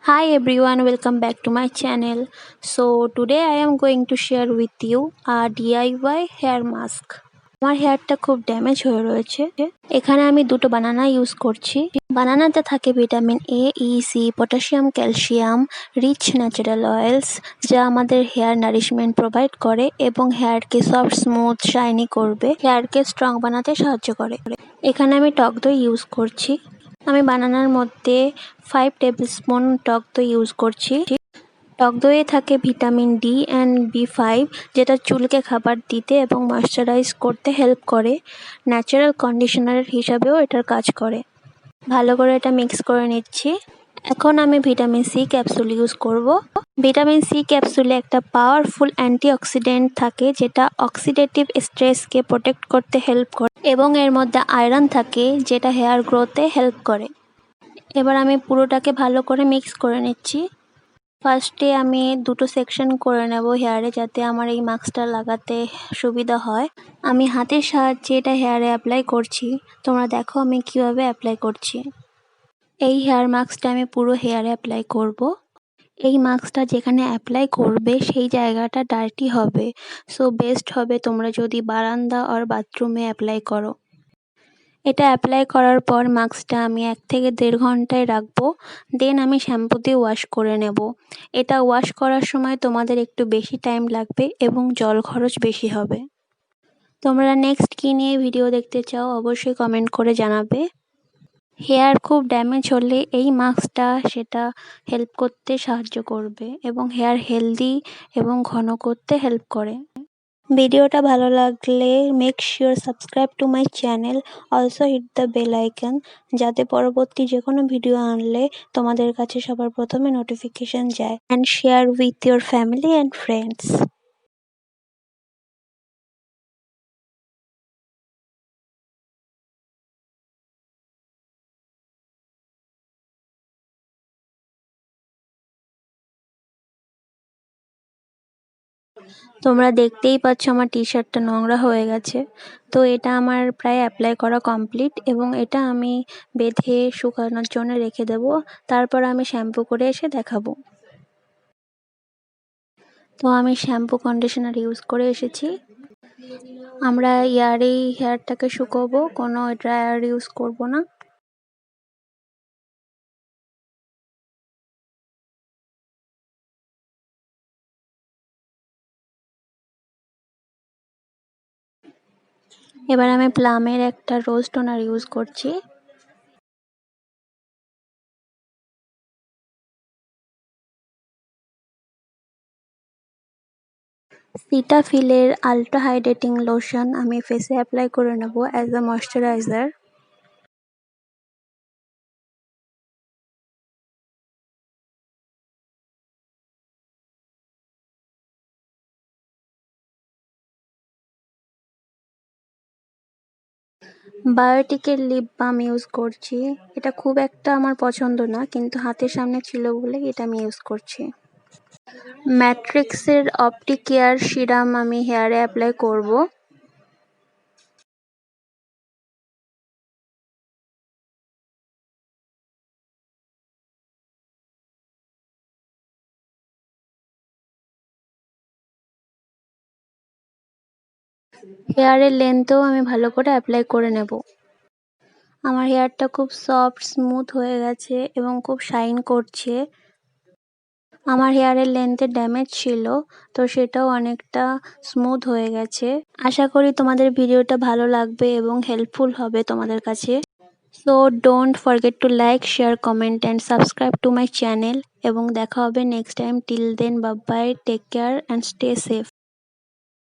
Hi everyone, welcome back to my channel. So today I am going to share with you a DIY hair mask. আমার হেয়ারটা খুব damage হয়ে রয়েছে। এখানে আমি দুটো বানানা ইউজ করছি। বানানাতে থাকে vitamin A, E, C, potassium, calcium, rich natural oils, যা আমাদের হেয়ার নারিশমেন্ট প্রোভাইড করে এবং হেয়ারকে সফট, স্মুথ, শাইনি করবে, হেয়ারকে স্ট্রং বানাতে সাহায্য করে। এখানে আমি টক দই ইউজ করছি। আমি বানানার মধ্যে 5 টেবিলস্পুন টক দই ইউজ করছি। টক দইয়ে থাকে ভিটামিন ডি অ্যান্ড বি5, যেটা চুলকে খাবার দিতে এবং ময়শ্চারাইজ করতে হেল্প করে। ন্যাচারাল কন্ডিশনার হিসাবেও এটার কাজ করে। ভালো করে এটা মিক্স করে নিচ্ছি। এখন আমি ভিটামিন সি ক্যাপসুল ইউজ করব। ভিটামিন সি ক্যাপসুলে একটা পাওয়ারফুল অ্যান্টিঅক্সিডেন্ট থাকে, যেটা অক্সিডেটিভ স্ট্রেসকে প্রোটেক্ট করতে হেল্প করে এবং এর মধ্যে আয়রন থাকে, যেটা হেয়ার গ্রোথে হেল্প করে। এবার আমি পুরোটাকে ভালো করে মিক্স করে নিচ্ছি। ফার্স্টে আমি দুটো সেকশন করে নেব হেয়ারে, যাতে আমার এই মাস্কটা লাগাতে সুবিধা হয়। আমি হাতের সাহায্যে এটা হেয়ারে অ্যাপ্লাই করছি। তোমরা দেখো আমি কিভাবে অ্যাপ্লাই করছি। এই হেয়ার মাস্কটা আমি পুরো হেয়ারে অ্যাপ্লাই করব। এই মাস্কটা যেখানে অ্যাপ্লাই করবে সেই জায়গাটা ডার্টি হবে, সো বেস্ট হবে তোমরা যদি বারান্দা আর বাথরুমে অ্যাপ্লাই করো। এটা অ্যাপ্লাই করার পর মাস্কটা আমি 1 থেকে 1.5 ঘন্টায় রাখবো। দেন আমি শ্যাম্পু দিয়ে ওয়াশ করে নেব। এটা ওয়াশ করার সময় তোমাদের একটু বেশি টাইম লাগবে এবং জল খরচ বেশি হবে। তোমরা নেক্সট কী নিয়ে ভিডিও দেখতে চাও অবশ্যই কমেন্ট করে জানাবে। হেয়ার খুব ড্যামেজ হলে এই মাস্কটা সেটা হেল্প করতে সাহায্য করবে এবং হেয়ার হেলদি এবং ঘন করতে হেল্প করে। ভিডিওটা ভালো লাগলে make sure subscribe to my channel, also hit the bell icon, যাতে পরবর্তী যে কোনো ভিডিও আনলে তোমাদের কাছে সবার প্রথমে নোটিফিকেশন যায়। And share with your family and friends. তোমরা দেখতেই পাচ্ছ আমার টি শার্টটা নোংরা হয়ে গেছে। তো এটা আমার প্রায় অ্যাপ্লাই করা কমপ্লিট এবং এটা আমি বেঁধে শুকানোর জন্য রেখে দেব। তারপর আমি শ্যাম্পু করে এসে দেখাবো। তো আমি শ্যাম্পু কন্ডিশনার ইউজ করে এসেছি। আমরা ইয়ারেই হেয়ারটাকে শুকোবো, কোনো ড্রায়ার ইউজ করব না। এবার আমি প্লামের একটা রোজ টোনার ইউজ করছি। সিটাফিলের আলট্রা হাইড্রেটিং লোশন আমি ফেসে অ্যাপ্লাই করে নেব অ্যাজ আ ময়শ্চারাইজার। বায়োটিকের লিপ বাম ইউজ করছি। এটা খুব একটা আমার পছন্দ না, কিন্তু হাতের সামনে ছিল বলে এটা আমি ইউজ করছি। ম্যাট্রিক্সের অপটিক কেয়ার সিরাম আমি হেয়ারে অ্যাপ্লাই করব। হেয়ারের লেন্থেও আমি ভালো করে অ্যাপ্লাই করে নেব। আমার হেয়ারটা খুব সফট স্মুথ হয়ে গেছে এবং খুব শাইন করছে। আমার হেয়ারের লেন্থে ড্যামেজ ছিল, তো সেটাও অনেকটা স্মুথ হয়ে গেছে। আশা করি তোমাদের ভিডিওটা ভালো লাগবে এবং হেল্পফুল হবে তোমাদের কাছে। So don't forget to like, share, comment and subscribe to my channel এবং দেখা হবে next time. Till then bye bye, take care and stay safe.